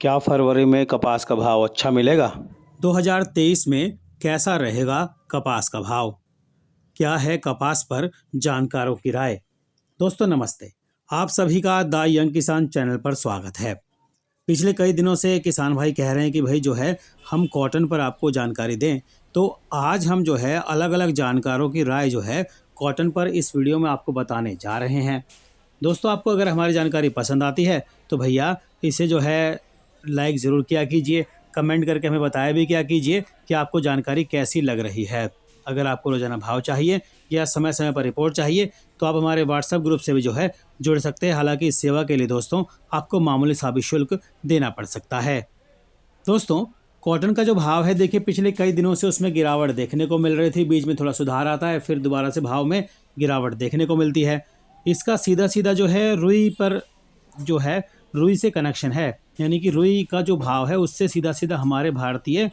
क्या फरवरी में कपास का भाव अच्छा मिलेगा? 2023 में कैसा रहेगा कपास का भाव? क्या है कपास पर जानकारों की राय? दोस्तों नमस्ते, आप सभी का द यंग किसान चैनल पर स्वागत है। पिछले कई दिनों से किसान भाई कह रहे हैं कि भाई जो है हम कॉटन पर आपको जानकारी दें, तो आज हम जो है अलग अलग जानकारों की राय जो है कॉटन पर इस वीडियो में आपको बताने जा रहे हैं। दोस्तों आपको अगर हमारी जानकारी पसंद आती है तो भैया इसे जो है लाइक ज़रूर किया कीजिए, कमेंट करके हमें बताया भी क्या कीजिए कि आपको जानकारी कैसी लग रही है। अगर आपको रोज़ाना भाव चाहिए या समय समय पर रिपोर्ट चाहिए तो आप हमारे व्हाट्सएप ग्रुप से भी जो है जुड़ सकते हैं। हालांकि इस सेवा के लिए दोस्तों आपको मामूली सा भी शुल्क देना पड़ सकता है। दोस्तों कॉटन का जो भाव है देखिए पिछले कई दिनों से उसमें गिरावट देखने को मिल रही थी, बीच में थोड़ा सुधार आता है, फिर दोबारा से भाव में गिरावट देखने को मिलती है। इसका सीधा सीधा जो है रुई पर जो है रुई से कनेक्शन है, यानी कि रुई का जो भाव है उससे सीधा सीधा हमारे भारतीय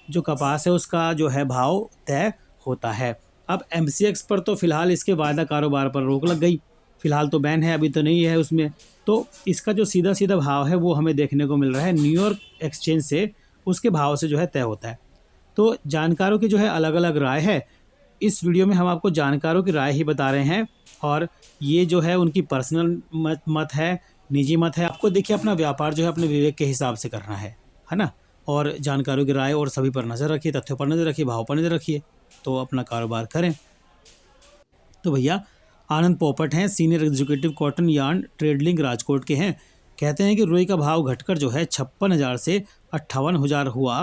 जो कपास है उसका जो है भाव तय होता है। अब एमसीएक्स पर तो फिलहाल इसके वायदा कारोबार पर रोक लग गई, फिलहाल तो बैन है, अभी तो नहीं है उसमें। तो इसका जो सीधा सीधा भाव है वो हमें देखने को मिल रहा है न्यूयॉर्क एक्सचेंज से, उसके भाव से जो है तय होता है। तो जानकारों की जो है अलग अलग राय है। इस वीडियो में हम आपको जानकारों की राय ही बता रहे हैं और ये जो है उनकी पर्सनल मत है, निजी मत है। आपको देखिए अपना व्यापार जो है अपने विवेक के हिसाब से करना है ना। और जानकारों की राय और सभी पर नज़र रखिए, तथ्यों पर नज़र रखिए, भाव पर नज़र रखिए, तो अपना कारोबार करें। तो भैया आनंद पोपट हैं, senior executive cotton yarn trading Rajkot के हैं। कहते हैं कि रुई का भाव घटकर जो है 56,000 से 58,000 हुआ,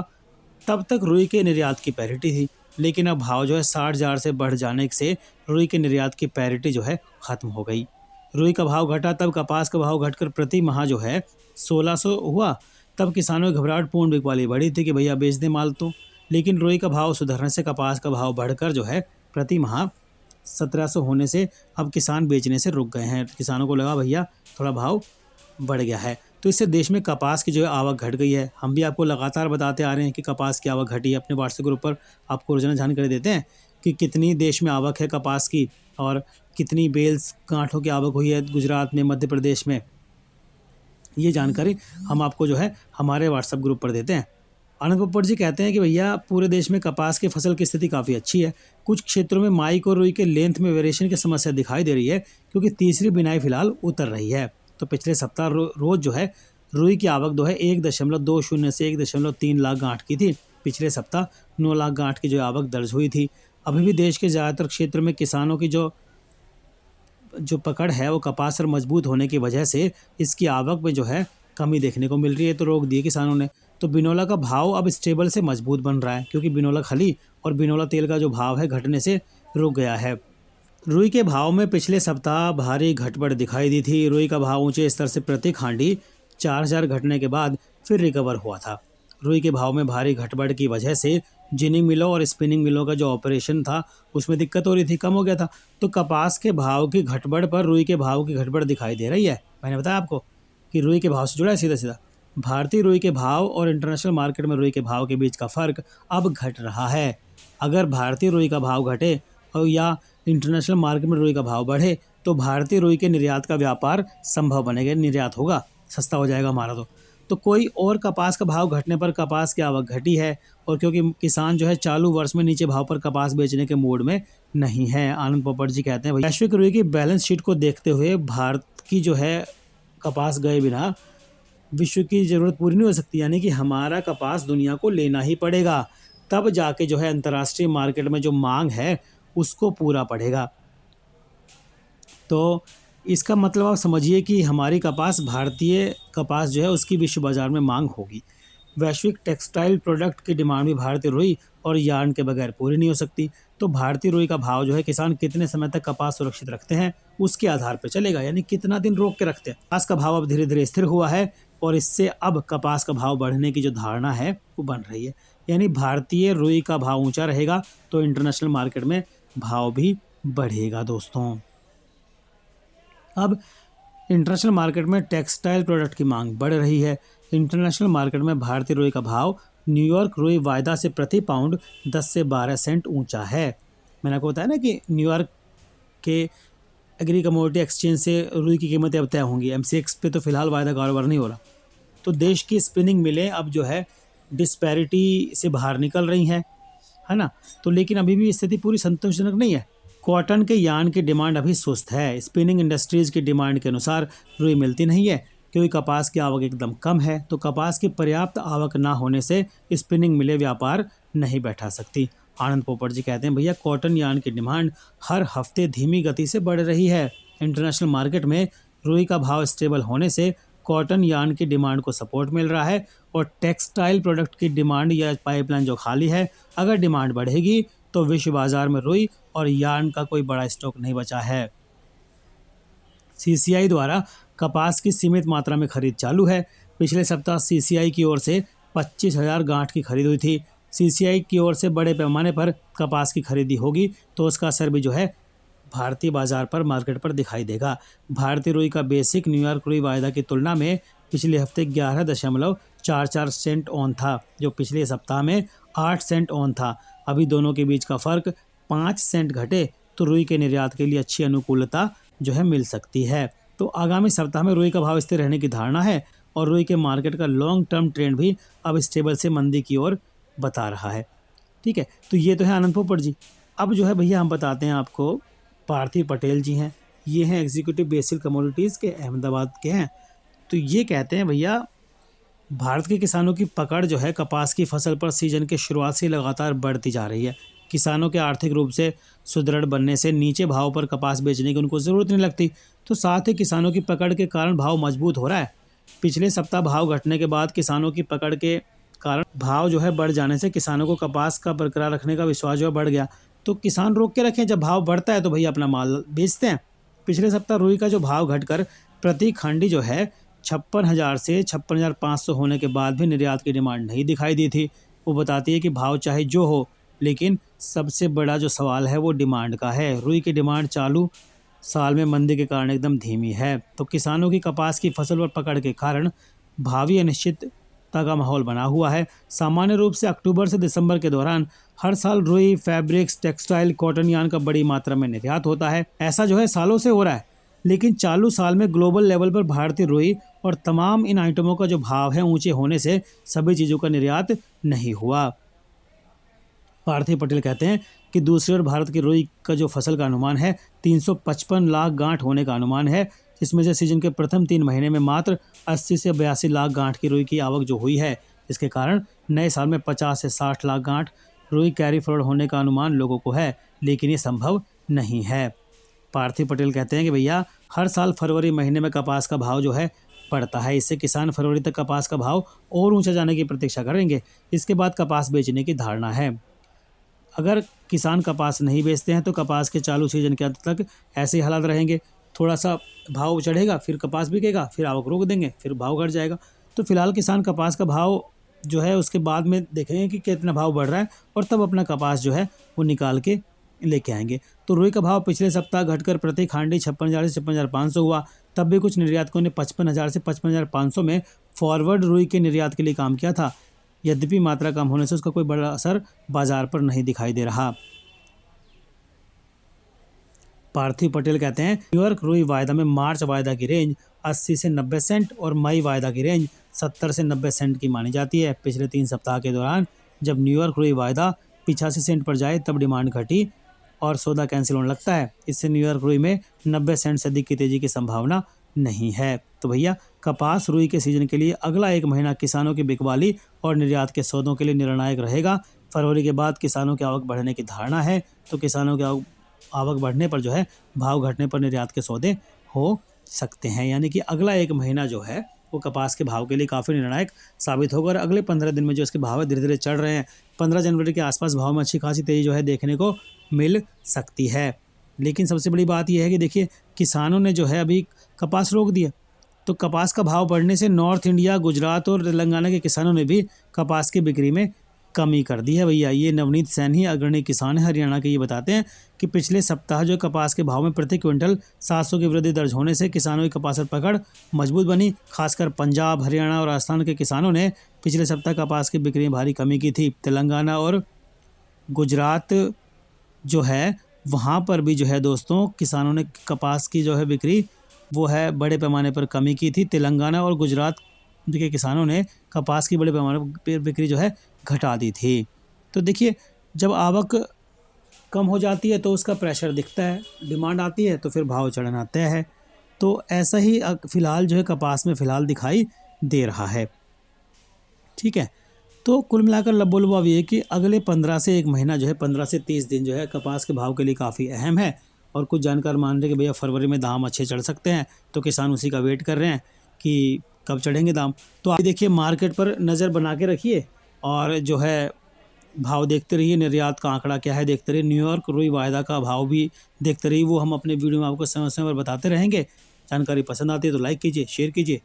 तब तक रुई के निर्यात की पैरिटी थी, लेकिन अब भाव जो है 60,000 से बढ़ जाने से रुई के निर्यात की पैरिटी जो है ख़त्म हो गई। रुई का भाव घटा तब कपास का भाव घटकर प्रति माह जो है 1600 हुआ। तब किसानों की घबराहट पूर्ण बिकवाली बढ़ी थी कि भैया बेच दें माल तो, लेकिन रुई का भाव सुधरने से कपास का भाव बढ़कर जो है प्रति माह 1700 होने से अब किसान बेचने से रुक गए हैं। किसानों को लगा भैया थोड़ा भाव बढ़ गया है, तो इससे देश में कपास की जो है आवक घट गई है। हम भी आपको लगातार बताते आ रहे हैं कि कपास की आवक घटी है। अपने व्हाट्सएप ग्रुप पर आपको रोजाना जानकारी देते हैं कि कितनी देश में आवक है कपास की और कितनी बेल्स गांठों की आवक हुई है गुजरात में, मध्य प्रदेश में। ये जानकारी हम आपको जो है हमारे व्हाट्सएप ग्रुप पर देते हैं। आनंद पोपट जी कहते हैं कि भैया पूरे देश में कपास की फसल की स्थिति काफ़ी अच्छी है। कुछ क्षेत्रों में माइक और रुई के लेंथ में वेरिएशन की समस्या दिखाई दे रही है, क्योंकि तीसरी बिनाई फिलहाल उतर रही है। तो पिछले सप्ताह रोज जो है रुई की आवक जो है 1.20 से 1.3 लाख गांठ की थी। पिछले सप्ताह 9 लाख गांठ की जो आवक दर्ज हुई थी। अभी भी देश के ज़्यादातर क्षेत्र में किसानों की जो पकड़ है वो कपास पर मजबूत होने की वजह से इसकी आवक में जो है कमी देखने को मिल रही है, तो रोक दिए किसानों ने। तो बिनोला का भाव अब स्टेबल से मजबूत बन रहा है, क्योंकि बिनोला खली और बिनोला तेल का जो भाव है घटने से रुक गया है। रुई के भाव में पिछले सप्ताह भारी घटबढ़ दिखाई दी थी। रुई का भाव ऊंचे स्तर से प्रति खांडी 4000 घटने के बाद फिर रिकवर हुआ था। रुई के भाव में भारी घटबढ़ की वजह से जिनिंग मिलों और स्पिनिंग मिलों का जो ऑपरेशन था उसमें दिक्कत हो रही थी, कम हो गया था। तो कपास के भाव की घटबढ़ पर रुई के भाव की घटबढ़ दिखाई दे रही है। मैंने बताया आपको कि रुई के भाव से जुड़ा है सीधा सीधा। भारतीय रुई के भाव और इंटरनेशनल मार्केट में रुई के भाव के बीच का फ़र्क अब घट रहा है। अगर भारतीय रुई का भाव घटे और या इंटरनेशनल मार्केट में रुई का भाव बढ़े तो भारतीय रुई के निर्यात का व्यापार संभव बनेगा, निर्यात होगा, सस्ता हो जाएगा हमारा। तो कोई और कपास का भाव घटने पर कपास की आवक घटी है, और क्योंकि किसान जो है चालू वर्ष में नीचे भाव पर कपास बेचने के मूड में नहीं है। आनंद पोपट जी कहते हैं वैश्विक रुई की बैलेंस शीट को देखते हुए भारत की जो है कपास गए बिना विश्व की ज़रूरत पूरी नहीं हो सकती, यानी कि हमारा कपास दुनिया को लेना ही पड़ेगा, तब जाके जो है अंतर्राष्ट्रीय मार्केट में जो मांग है उसको पूरा पड़ेगा। तो इसका मतलब आप समझिए कि हमारी कपास, भारतीय कपास जो है उसकी विश्व बाज़ार में मांग होगी। वैश्विक टेक्सटाइल प्रोडक्ट की डिमांड भी भारतीय रुई और यार्न के बगैर पूरी नहीं हो सकती। तो भारतीय रुई का भाव जो है किसान कितने समय तक कपास सुरक्षित रखते हैं उसके आधार पर चलेगा, यानी कितना दिन रोक के रखते हैं। कपास का भाव अब धीरे धीरे स्थिर हुआ है और इससे अब कपास का भाव बढ़ने की जो धारणा है वो बन रही है। यानी भारतीय रुई का भाव ऊंचा रहेगा तो इंटरनेशनल मार्केट में भाव भी बढ़ेगा। दोस्तों अब इंटरनेशनल मार्केट में टेक्सटाइल प्रोडक्ट की मांग बढ़ रही है। इंटरनेशनल मार्केट में भारतीय रुई का भाव न्यूयॉर्क रुई वायदा से प्रति पाउंड 10 से 12 सेंट ऊंचा है। मैंने आपको बताया ना कि न्यूयॉर्क के एग्री कमोडिटी एक्सचेंज से रुई की कीमतें अब तय होंगी। एमसीएक्स पे तो फिलहाल वायदा कारोबार नहीं हो रहा। तो देश की स्पिनिंग मिलें अब जो है डिस्पैरिटी से बाहर निकल रही हैं, है ना। तो लेकिन अभी भी स्थिति पूरी संतोषजनक नहीं है। कॉटन के यार्न की डिमांड अभी सुस्त है। स्पिनिंग इंडस्ट्रीज़ की डिमांड के अनुसार रुई मिलती नहीं है क्योंकि कपास की आवक एकदम कम है। तो कपास की पर्याप्त आवक ना होने से स्पिनिंग मिलें व्यापार नहीं बैठा सकती। आनंद पोपट जी कहते हैं भैया कॉटन यार्न की डिमांड हर हफ्ते धीमी गति से बढ़ रही है। इंटरनेशनल मार्केट में रुई का भाव स्टेबल होने से कॉटन यार्न की डिमांड को सपोर्ट मिल रहा है और टेक्सटाइल प्रोडक्ट की डिमांड या पाइपलाइन जो खाली है, अगर डिमांड बढ़ेगी तो विश्व बाजार में रुई और यार्न का कोई बड़ा स्टॉक नहीं बचा है। सीसीआई द्वारा कपास की सीमित मात्रा में खरीद चालू है। पिछले सप्ताह सीसीआई की ओर से 25,000 गांठ की खरीद हुई थी। सीसीआई की ओर से बड़े पैमाने पर कपास की खरीदी होगी तो उसका असर भी जो है भारतीय बाजार पर, मार्केट पर दिखाई देगा। भारतीय रुई का बेसिक न्यूयॉर्क रुई वायदा की तुलना में पिछले हफ्ते 11.44 सेंट ऑन था, जो पिछले सप्ताह में 8 सेंट ऑन था। अभी दोनों के बीच का फ़र्क 5 सेंट घटे तो रुई के निर्यात के लिए अच्छी अनुकूलता जो है मिल सकती है। तो आगामी सप्ताह में रुई का भाव स्थिर रहने की धारणा है और रुई के मार्केट का लॉन्ग टर्म ट्रेंड भी अब स्टेबल से मंदी की ओर बता रहा है। ठीक है, तो ये तो है आनंद पोपट जी। अब जो है भैया हम बताते हैं आपको, पार्थिव पटेल जी हैं, ये हैं एग्जीक्यूटिव बेसिक कमोडिटीज़ के, अहमदाबाद के हैं। तो ये कहते हैं भैया भारत के किसानों की पकड़ जो है कपास की फसल पर सीजन के शुरुआत से लगातार बढ़ती जा रही है। किसानों के आर्थिक रूप से सुदृढ़ बनने से नीचे भाव पर कपास बेचने की उनको ज़रूरत नहीं लगती। तो साथ ही किसानों की पकड़ के कारण भाव मजबूत हो रहा है। पिछले सप्ताह भाव घटने के बाद किसानों की पकड़ के कारण भाव जो है बढ़ जाने से किसानों को कपास का बरकरार रखने का विश्वास जो है बढ़ गया। तो किसान रोक के रखें, जब भाव बढ़ता है तो भैया अपना माल बेचते हैं। पिछले सप्ताह रुई का जो भाव घटकर प्रति खंडी जो है 56,000 से 56,500 होने के बाद भी निर्यात की डिमांड नहीं दिखाई दी थी। वो बताती है कि भाव चाहे जो हो, लेकिन सबसे बड़ा जो सवाल है वो डिमांड का है। रुई की डिमांड चालू साल में मंदी के कारण एकदम धीमी है। तो किसानों की कपास की फसल पर पकड़ के कारण भावी अनिश्चितता का माहौल बना हुआ है। सामान्य रूप से अक्टूबर से दिसंबर के दौरान हर साल रुई, फैब्रिक्स, टेक्सटाइल, कॉटन यार्न का बड़ी मात्रा में निर्यात होता है। ऐसा जो है सालों से हो रहा है, लेकिन चालू साल में ग्लोबल लेवल पर भारतीय रुई और तमाम इन आइटमों का जो भाव है ऊंचे होने से सभी चीज़ों का निर्यात नहीं हुआ। पार्थिव पटेल कहते हैं कि दूसरी ओर भारत की रुई का जो फसल का अनुमान है 355 लाख गांठ होने का अनुमान है, जिसमें से सीजन के प्रथम 3 महीने में मात्र 80 से 82 लाख गांठ की रुई की आवक जो हुई है। इसके कारण नए साल में 50 से 60 लाख गांठ रुई कैरी फॉरवर्ड होने का अनुमान लोगों को है, लेकिन ये संभव नहीं है। पार्थिव पटेल कहते हैं कि भैया हर साल फरवरी महीने में कपास का भाव जो है बढ़ता है। इससे किसान फरवरी तक कपास का भाव और ऊंचा जाने की प्रतीक्षा करेंगे। इसके बाद कपास बेचने की धारणा है। अगर किसान कपास नहीं बेचते हैं तो कपास के चालू सीजन के अंत तक ऐसे ही हालात रहेंगे। थोड़ा सा भाव चढ़ेगा, फिर कपास बिकेगा, फिर आवक रोक देंगे, फिर भाव घट जाएगा। तो फिलहाल किसान कपास का भाव जो है उसके बाद में देखेंगे कि कितना भाव बढ़ रहा है और तब अपना कपास जो है वो निकाल के लेके आएंगे। तो रुई का भाव पिछले सप्ताह घटकर प्रति खांडी 56,000 से 56,500 हुआ। तब भी कुछ निर्यातकों ने 55,000 से 55,500 में फॉरवर्ड रुई के निर्यात के लिए काम किया था। यद्यपि मात्रा कम होने से उसका कोई बड़ा असर बाजार पर नहीं दिखाई दे रहा। पार्थिव पटेल कहते हैं न्यूयॉर्क रुई वायदा में मार्च वायदा की रेंज 80 से 90 सेंट और मई वायदा की रेंज 70 से 90 सेंट की मानी जाती है। पिछले 3 सप्ताह के दौरान जब न्यूयॉर्क रुई वायदा 85 सेंट पर जाए तब डिमांड घटी और सौदा कैंसिल होने लगता है। इससे न्यूयॉर्क रुई में 90 सेंट से अधिक की तेजी की संभावना नहीं है। तो भैया कपास रुई के सीजन के लिए अगला 1 महीना किसानों की बिकवाली और निर्यात के सौदों के लिए निर्णायक रहेगा। फरवरी के बाद किसानों की आवक बढ़ने की धारणा है। तो किसानों की आवक बढ़ने पर जो है भाव घटने पर निर्यात के सौदे हो सकते हैं। यानी कि अगला 1 महीना जो है वो कपास के भाव के लिए काफ़ी निर्णायक साबित होगा। और अगले 15 दिन में जो इसके भाव धीरे धीरे चढ़ रहे हैं, 15 जनवरी के आसपास भाव में अच्छी खासी तेज़ी जो है देखने को मिल सकती है। लेकिन सबसे बड़ी बात यह है कि देखिए किसानों ने जो है अभी कपास रोक दिया, तो कपास का भाव बढ़ने से नॉर्थ इंडिया, गुजरात और तेलंगाना के किसानों ने भी कपास की बिक्री में कमी कर दी है। भैया ये नवनीत सैनी अग्रणी किसान है हरियाणा के, ये बताते हैं कि पिछले सप्ताह जो कपास के भाव में प्रति क्विंटल 700 की वृद्धि दर्ज होने से किसानों की कपास पर पकड़ मजबूत बनी। खासकर पंजाब, हरियाणा और राजस्थान के किसानों ने पिछले सप्ताह कपास की बिक्री में भारी कमी की थी। तेलंगाना और गुजरात जो है वहाँ पर भी जो है दोस्तों किसानों ने कपास की जो है बिक्री वो है बड़े पैमाने पर कमी की थी। तेलंगाना और गुजरात देखिए किसानों ने कपास की बड़े पैमाने पर बिक्री जो है घटा दी थी। तो देखिए जब आवक कम हो जाती है तो उसका प्रेशर दिखता है, डिमांड आती है तो फिर भाव चढ़ना तय है। तो ऐसा ही फ़िलहाल जो है कपास में फ़िलहाल दिखाई दे रहा है। ठीक है, तो कुल मिलाकर बोलूँ अब ये कि अगले 15 से 1 महीना जो है 15 से 30 दिन जो है कपास के भाव के लिए काफ़ी अहम है। और कुछ जानकार मान रहे हैं कि भैया फरवरी में दाम अच्छे चढ़ सकते हैं, तो किसान उसी का वेट कर रहे हैं कि कब चढ़ेंगे दाम। तो आप देखिए मार्केट पर नज़र बना के रखिए और जो है भाव देखते रहिए। निर्यात का आंकड़ा क्या है देखते रहिए। न्यूयॉर्क रुई वायदा का भाव भी देखते रहिए, वो हम अपने वीडियो में आपको समय समय पर बताते रहेंगे। जानकारी पसंद आती है तो लाइक कीजिए, शेयर कीजिए।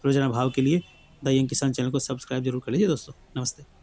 रोजाना भाव के लिए द यंग किसान चैनल को सब्सक्राइब जरूर कर लीजिए दोस्तों। नमस्ते।